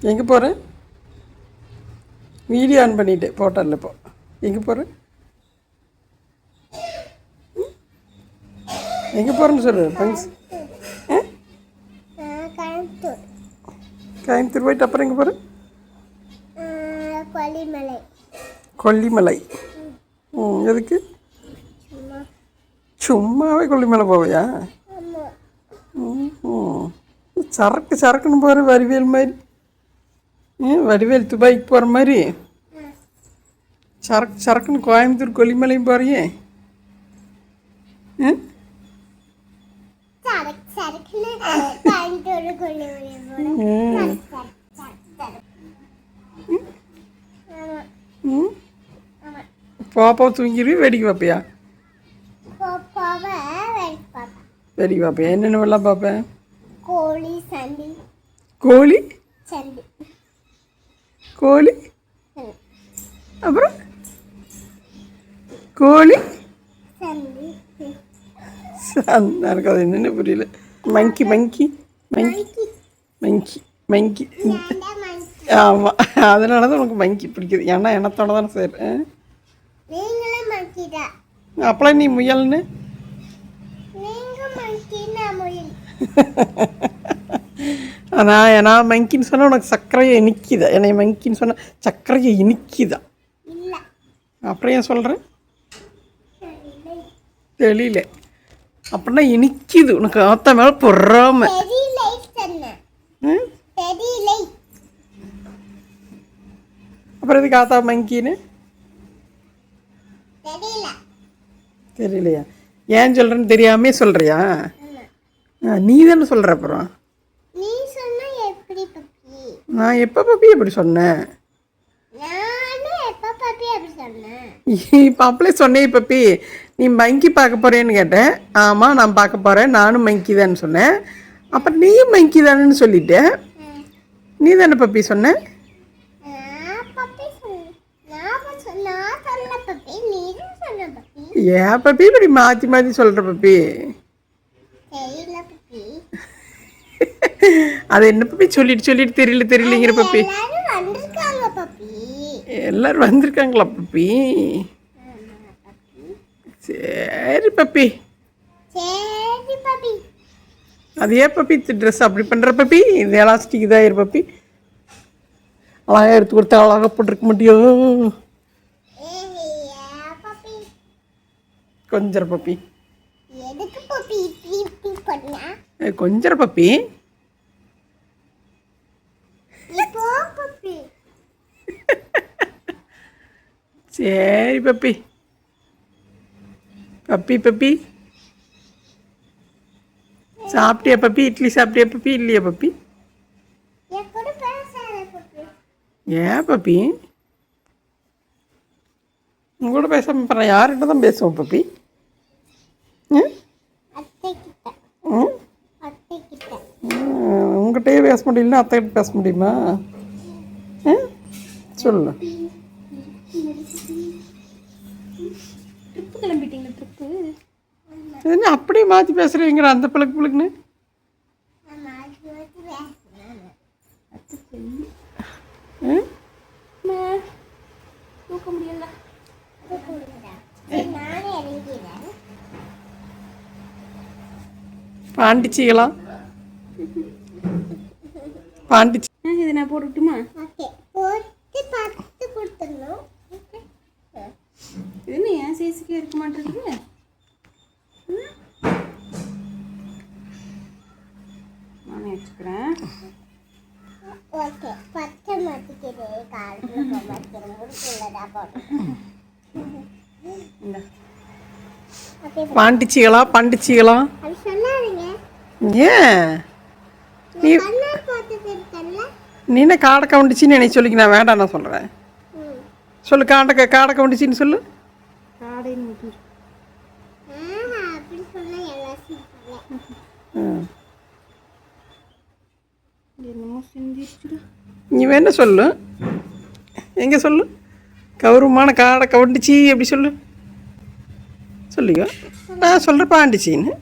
எங்கே போகிறேன்? Video on பண்ணிவிட்டு போட்டோவில் இப்போ எங்கே போகிறேன்? எங்கே போகிறேன்னு சொல்லு. கோயம்புத்தூர் போயிட்டு அப்புறம் எங்கே போகிறேன்? கொல்லிமலை. எதுக்கு? சும்மாவே கொல்லிமலை போவையா? சரக்குன்னு போகிற வடிவேல் மாதிரி. வடிவேல் துபாய்க்கு போகிற மாதிரி சரக்குன்னு கோயம்புத்தூர் கொல்லிமலையும் போகிறியே. பாப்பா தூங்கிடுவி வேடிக்கை பார்ப்பியா? வேடிக்கை பார்ப்பேன். என்னென்னலாம் பார்ப்பேன்? கோழி கோழி அப்புறம் கோழி எனக்கு அது என்னென்னு புரியல. மங்கி மங்கி மங்கி மங்கி மங்கி ஆமாம், அதனால தான் உனக்கு மங்கி பிடிக்குது. ஏன்னா எண்ணத்தோட தானே செய்கிறேன். அப்பலாம் நீ முயல்னு நான் மங்கின்னு சொன்னால் உனக்கு சர்க்கரையை இனிக்குதா? என்னை மங்கின்னு சொன்னால் சர்க்கரையை இனிக்குதா? அப்புறம் ஏன் சொல்கிறேன்? தெரியல. அப்படின்னா இனிக்குது உனக்கு. ஆத்த மேலே பொறாம. அப்புறம் எதுக்கு ஆத்தா மங்கின்னு தெரியலையா? ஏன் சொல்கிறேன்னு தெரியாமே சொல்கிறியா? நீ தானே சொல்கிற. அப்புறம் நான் எப்போ பப்பி எப்படி சொன்னேன்? இப்போ அப்படியே சொன்னேன். பப்பி நீ மங்கி பார்க்க போகிறேன்னு கேட்டேன். ஆமாம் நான் பார்க்க போகிறேன், நானும் மங்கி தான்னு சொன்னேன். அப்புறம் நீயும் மங்கி தானேன்னு சொல்லிட்டேன். நீ தானே பப்பி சொன்ன? ஏன் பப்பி இப்படி மாற்றி மாற்றி சொல்கிற பப்பி? அது என்ன பப்பி சொல்லிட்டு தெரியலைங்கிற பப்பி? எல்லாரும் வந்திருக்காங்களா பப்பி? சரி பப்பி. அது ஏன் பப்பி ட்ரெஸ் அப்படி பண்ணுற பப்பி? இது எலாஸ்டிக் இதாகிரு பப்பி. அழகாக எடுத்து கொடுத்தா அழகாக போட்டிருக்க முடியும். கொஞ்சம் பப்பி கொஞ்சம் பப்பி. சரி பப்பி. பப்பி பப்பி சாப்பிட்டியா பப்பி? இட்லி சாப்பிட்டியா பப்பி? இல்லையா பப்பி? ஏன் பப்பி உங்களோட பேசாம போகிறேன்? யார்கிட்ட தான் பேசுவோம் பப்பி? உங்கள்கிட்டயே பேச முடியலன்னா அத்தைகிட்ட பேச முடியுமா? சொல்லு. என்ன அப்படியே மாற்றி பேசுகிறீங்கிற அந்த பிள்ளைக்குன்னு? பாண்டிச்சிகளா? பாண்டிச்சி இது நான் போட்டுட்டுமா? இது ஏன் சேசிக்கே இருக்க மாட்டேங்குது? நானே வச்சுக்கிறேன். பாண்டிச்சிகளா? பாண்டிச்சிகளா? ஏன் நீ என்ன காடை கவுண்டிச்சின்னு என்னை சொல்லிக்க? நான் வேண்டாம் நான் சொல்கிறேன். சொல்லு. காடை கவுண்டிச்சின்னு சொல்லு. நீ வேணா சொல்லு. எங்கே சொல்லு? கௌரவமான காடை கவுண்டிச்சி அப்படி சொல்லு. சொல்லிக்கோ. நான் சொல்கிறேன் பாண்டிச்சின்னு.